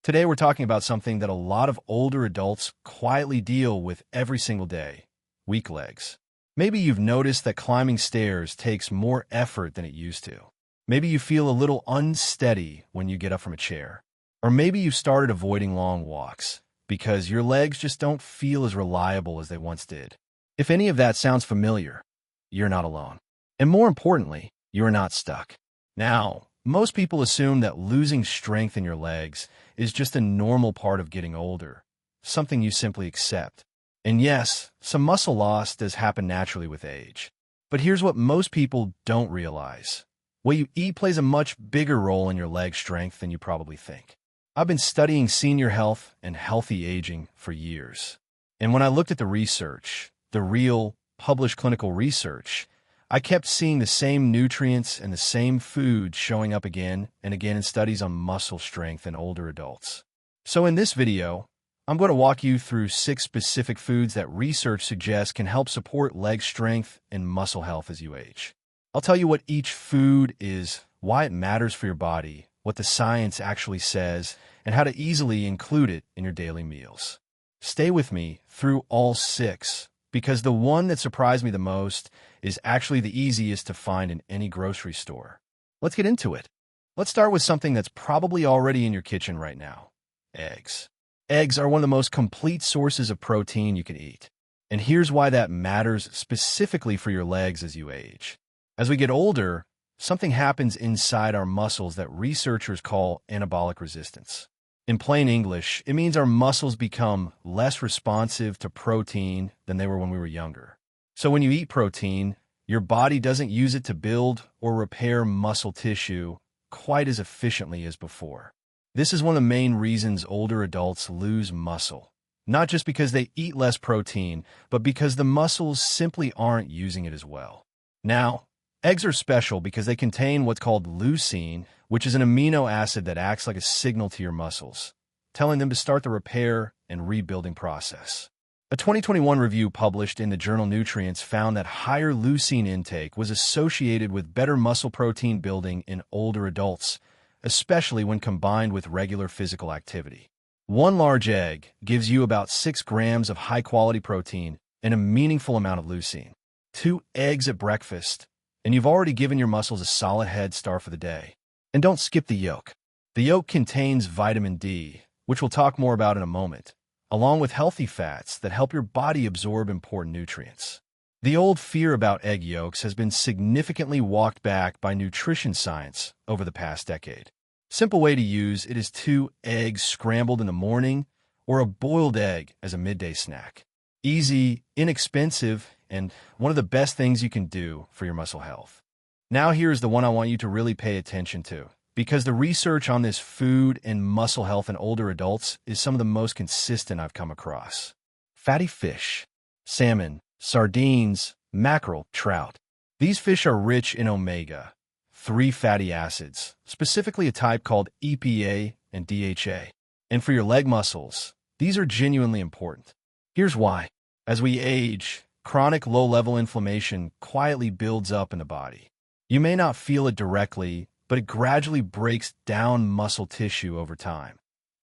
Today we're talking about something that a lot of older adults quietly deal with every single day: weak legs. Maybe you've noticed that climbing stairs takes more effort than it used to. Maybe you feel a little unsteady when you get up from a chair. Or maybe you've started avoiding long walks because your legs just don't feel as reliable as they once did. If any of that sounds familiar, you're not alone. And more importantly, you're not stuck. Now, most people assume that losing strength in your legs is just a normal part of getting older, something you simply accept. And yes, some muscle loss does happen naturally with age. But here's what most people don't realize. What you eat plays a much bigger role in your leg strength than you probably think. I've been studying senior health and healthy aging for years. And when I looked at the research, the real, published clinical research, I kept seeing the same nutrients and the same foods showing up again and again in studies on muscle strength in older adults. So in this video, I'm going to walk you through 6 specific foods that research suggests can help support leg strength and muscle health as you age. I'll tell you what each food is, why it matters for your body, what the science actually says, and how to easily include it in your daily meals. Stay with me through all 6, because the one that surprised me the most is actually the easiest to find in any grocery store. Let's get into it. Let's start with something that's probably already in your kitchen right now: eggs. Eggs are one of the most complete sources of protein you can eat. And here's why that matters specifically for your legs as you age. As we get older, something happens inside our muscles that researchers call anabolic resistance. In plain English, it means our muscles become less responsive to protein than they were when we were younger. So when you eat protein, your body doesn't use it to build or repair muscle tissue quite as efficiently as before. This is one of the main reasons older adults lose muscle, not just because they eat less protein, but because the muscles simply aren't using it as well. Now, eggs are special because they contain what's called leucine, which is an amino acid that acts like a signal to your muscles, telling them to start the repair and rebuilding process. A 2021 review published in the journal Nutrients found that higher leucine intake was associated with better muscle protein building in older adults, especially when combined with regular physical activity. One large egg gives you about 6 grams of high-quality protein and a meaningful amount of leucine. 2 eggs at breakfast, and you've already given your muscles a solid head start for the day. And don't skip the yolk. The yolk contains vitamin D, which we'll talk more about in a moment, along with healthy fats that help your body absorb important nutrients. The old fear about egg yolks has been significantly walked back by nutrition science over the past decade. Simple way to use it is 2 eggs scrambled in the morning or a boiled egg as a midday snack. Easy, inexpensive, and one of the best things you can do for your muscle health. Now here's the one I want you to really pay attention to, because the research on this food and muscle health in older adults is some of the most consistent I've come across. Fatty fish, salmon, sardines, mackerel, trout. These fish are rich in omega-3 fatty acids, specifically a type called EPA and DHA. And for your leg muscles, these are genuinely important. Here's why. As we age, chronic low-level inflammation quietly builds up in the body. You may not feel it directly, but it gradually breaks down muscle tissue over time.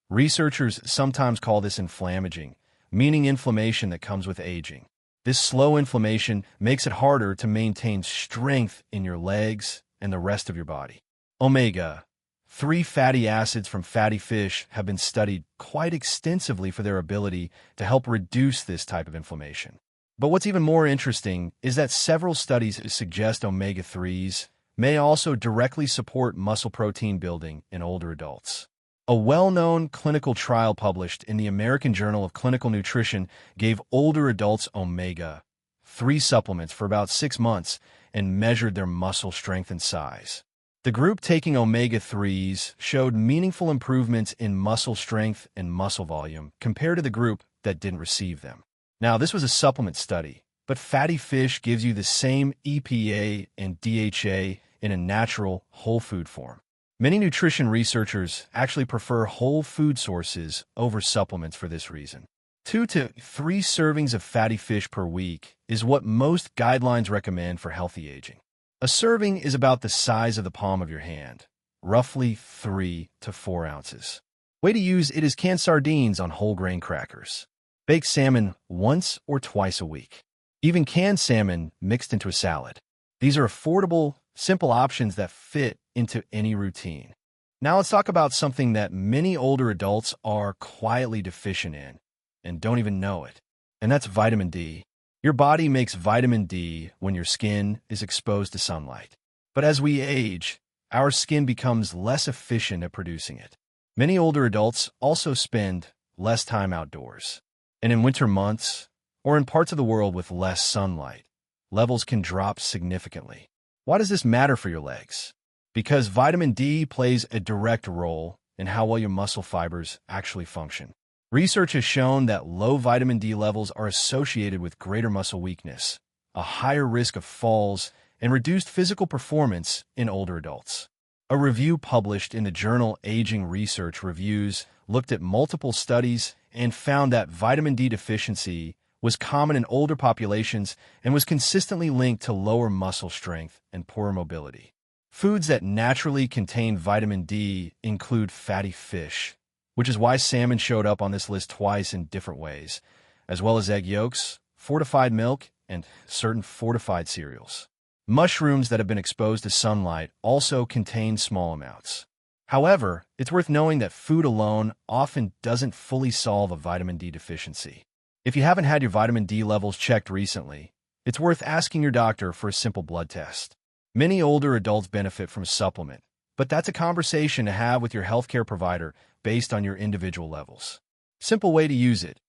Researchers sometimes call this inflammaging, meaning inflammation that comes with aging. This slow inflammation makes it harder to maintain strength in your legs and the rest of your body. Omega-3 fatty acids from fatty fish have been studied quite extensively for their ability to help reduce this type of inflammation. But what's even more interesting is that several studies suggest omega-3s may also directly support muscle protein building in older adults. A well-known clinical trial published in the American Journal of Clinical Nutrition gave older adults omega-3 supplements for about 6 months and measured their muscle strength and size. The group taking omega-3s showed meaningful improvements in muscle strength and muscle volume compared to the group that didn't receive them. Now, this was a supplement study, but fatty fish gives you the same EPA and DHA in a natural, whole food form. Many nutrition researchers actually prefer whole food sources over supplements for this reason. 2 to 3 servings of fatty fish per week is what most guidelines recommend for healthy aging. A serving is about the size of the palm of your hand, roughly 3 to 4 ounces. Way to use it is canned sardines on whole grain crackers. Bake salmon once or twice a week. Even canned salmon mixed into a salad. These are affordable, simple options that fit into any routine. Now let's talk about something that many older adults are quietly deficient in and don't even know it, and that's vitamin D. Your body makes vitamin D when your skin is exposed to sunlight. But as we age, our skin becomes less efficient at producing it. Many older adults also spend less time outdoors. And in winter months, or in parts of the world with less sunlight, levels can drop significantly. Why does this matter for your legs? Because vitamin D plays a direct role in how well your muscle fibers actually function. Research has shown that low vitamin D levels are associated with greater muscle weakness, a higher risk of falls, and reduced physical performance in older adults. A review published in the journal Aging Research Reviews looked at multiple studies and found that vitamin D deficiency was common in older populations and was consistently linked to lower muscle strength and poorer mobility. Foods that naturally contain vitamin D include fatty fish, which is why salmon showed up on this list twice in different ways, as well as egg yolks, fortified milk, and certain fortified cereals. Mushrooms that have been exposed to sunlight also contain small amounts. However, it's worth knowing that food alone often doesn't fully solve a vitamin D deficiency. If you haven't had your vitamin D levels checked recently, it's worth asking your doctor for a simple blood test. Many older adults benefit from a supplement, but that's a conversation to have with your healthcare provider based on your individual levels. Simple way to use it: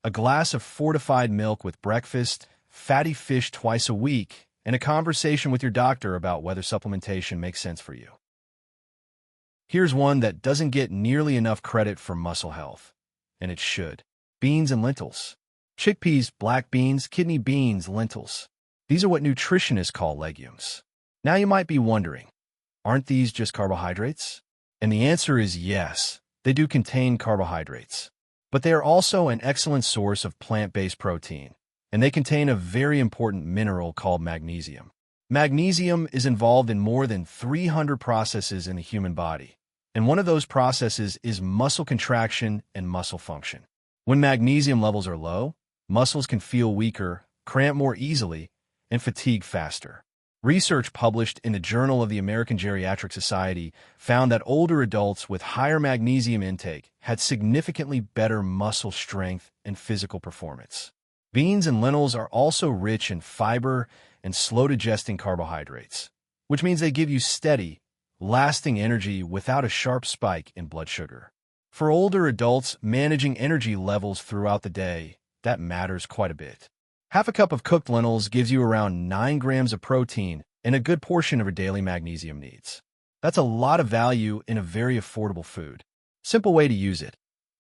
a glass of fortified milk with breakfast, fatty fish twice a week, and a conversation with your doctor about whether supplementation makes sense for you. Here's one that doesn't get nearly enough credit for muscle health, and it should. Beans and lentils. Chickpeas, black beans, kidney beans, lentils. These are what nutritionists call legumes. Now you might be wondering, aren't these just carbohydrates? And the answer is yes, they do contain carbohydrates. But they are also an excellent source of plant-based protein, and they contain a very important mineral called magnesium. Magnesium is involved in more than 300 processes in the human body, and one of those processes is muscle contraction and muscle function. When magnesium levels are low, muscles can feel weaker, cramp more easily, and fatigue faster. Research published in the Journal of the American Geriatric Society found that older adults with higher magnesium intake had significantly better muscle strength and physical performance. Beans and lentils are also rich in fiber and slow-digesting carbohydrates, which means they give you steady, lasting energy without a sharp spike in blood sugar. For older adults, managing energy levels throughout the day, that matters quite a bit. Half a cup of cooked lentils gives you around 9 grams of protein and a good portion of your daily magnesium needs. That's a lot of value in a very affordable food. Simple way to use it: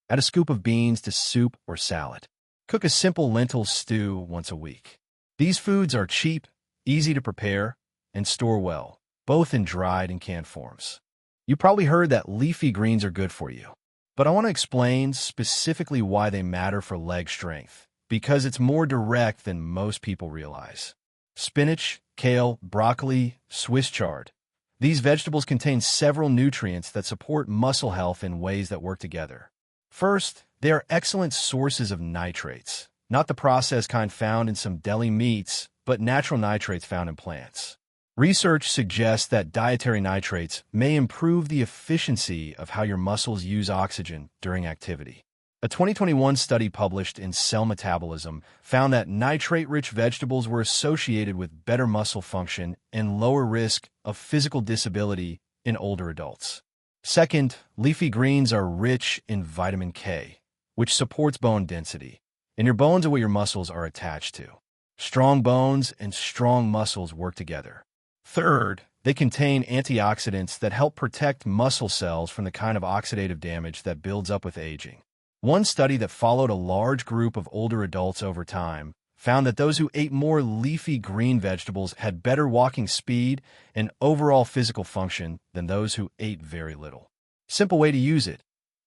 add a scoop of beans to soup or salad. Cook a simple lentil stew once a week. These foods are cheap, easy to prepare, and store well, both in dried and canned forms. You probably heard that leafy greens are good for you, but I want to explain specifically why they matter for leg strength, because it's more direct than most people realize. Spinach, kale, broccoli, Swiss chard. These vegetables contain several nutrients that support muscle health in ways that work together. First, they are excellent sources of nitrates, not the processed kind found in some deli meats, but natural nitrates found in plants. Research suggests that dietary nitrates may improve the efficiency of how your muscles use oxygen during activity. A 2021 study published in Cell Metabolism found that nitrate-rich vegetables were associated with better muscle function and lower risk of physical disability in older adults. Second, leafy greens are rich in vitamin K, which supports bone density, and your bones are what your muscles are attached to. Strong bones and strong muscles work together. Third, they contain antioxidants that help protect muscle cells from the kind of oxidative damage that builds up with aging. One study that followed a large group of older adults over time found that those who ate more leafy green vegetables had better walking speed and overall physical function than those who ate very little. Simple way to use it: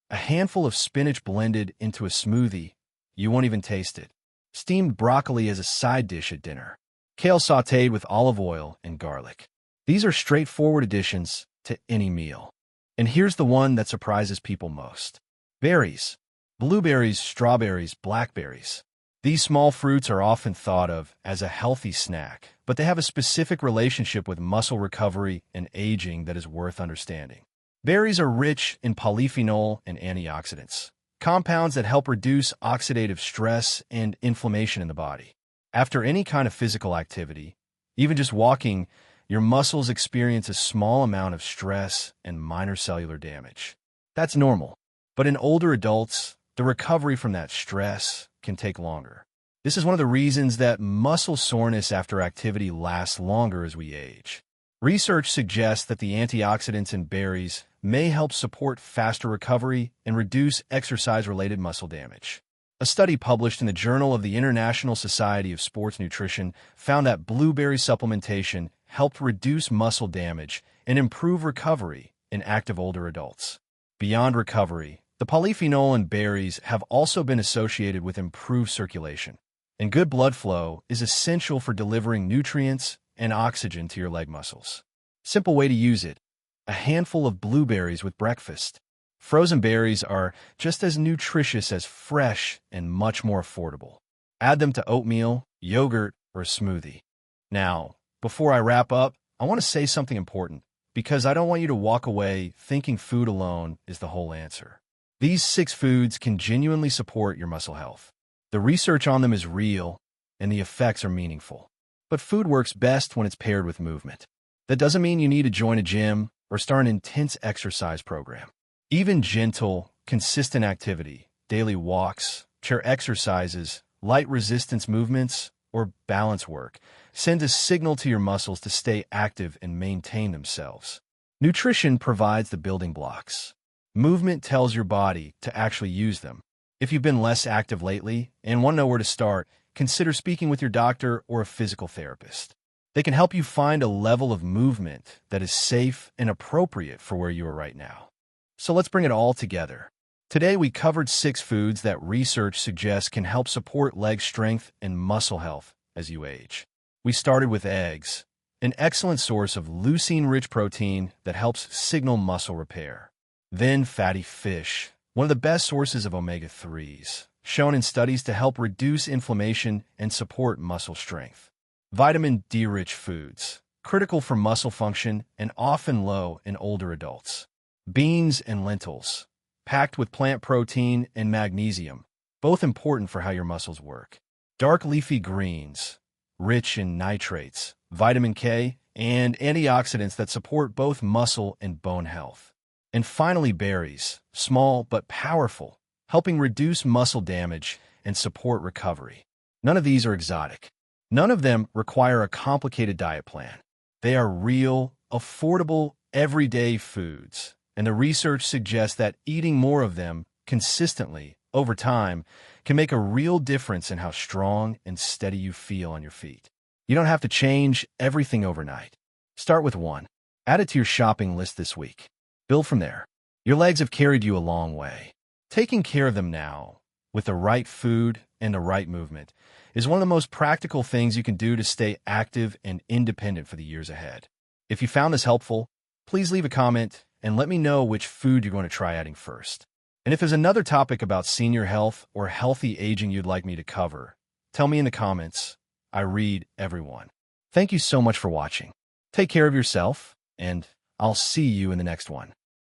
a handful of spinach blended into a smoothie. You won't even taste it. Steamed broccoli as a side dish at dinner. Kale sautéed with olive oil and garlic. These are straightforward additions to any meal. And here's the one that surprises people most: Berries. Blueberries, strawberries, blackberries. These small fruits are often thought of as a healthy snack, but they have a specific relationship with muscle recovery and aging that is worth understanding. Berries are rich in polyphenol and antioxidants, compounds that help reduce oxidative stress and inflammation in the body. After any kind of physical activity, even just walking, your muscles experience a small amount of stress and minor cellular damage. That's normal. But in older adults, the recovery from that stress can take longer. This is one of the reasons that muscle soreness after activity lasts longer as we age. Research suggests that the antioxidants in berries may help support faster recovery and reduce exercise-related muscle damage. A study published in the Journal of the International Society of Sports Nutrition found that blueberry supplementation helped reduce muscle damage and improve recovery in active older adults. Beyond recovery, the polyphenol in berries have also been associated with improved circulation, and good blood flow is essential for delivering nutrients and oxygen to your leg muscles. Simple way to use it: a handful of blueberries with breakfast. Frozen berries are just as nutritious as fresh and much more affordable. Add them to oatmeal, yogurt, or a smoothie. Now, before I wrap up, I want to say something important, because I don't want you to walk away thinking food alone is the whole answer. These 6 foods can genuinely support your muscle health. The research on them is real, and the effects are meaningful. But food works best when it's paired with movement. That doesn't mean you need to join a gym or start an intense exercise program. Even gentle, consistent activity, daily walks, chair exercises, light resistance movements, or balance work sends a signal to your muscles to stay active and maintain themselves. Nutrition provides the building blocks. Movement tells your body to actually use them. If you've been less active lately and want to know where to start, consider speaking with your doctor or a physical therapist. They can help you find a level of movement that is safe and appropriate for where you are right now. So let's bring it all together. Today we covered 6 foods that research suggests can help support leg strength and muscle health as you age. We started with eggs, an excellent source of leucine-rich protein that helps signal muscle repair. Then fatty fish, one of the best sources of omega-3s, shown in studies to help reduce inflammation and support muscle strength. Vitamin D-rich foods, critical for muscle function and often low in older adults. Beans and lentils, packed with plant protein and magnesium, both important for how your muscles work. Dark leafy greens, rich in nitrates, vitamin K, and antioxidants that support both muscle and bone health. And finally, berries, small but powerful, helping reduce muscle damage and support recovery. None of these are exotic. None of them require a complicated diet plan. They are real, affordable, everyday foods, and the research suggests that eating more of them consistently over time can make a real difference in how strong and steady you feel on your feet. You don't have to change everything overnight. Start with one. Add it to your shopping list this week. Build from there. Your legs have carried you a long way. Taking care of them now, with the right food and the right movement, is one of the most practical things you can do to stay active and independent for the years ahead. If you found this helpful, please leave a comment and let me know which food you're going to try adding first. And if there's another topic about senior health or healthy aging you'd like me to cover, tell me in the comments. I read everyone. Thank you so much for watching. Take care of yourself, and I'll see you in the next one.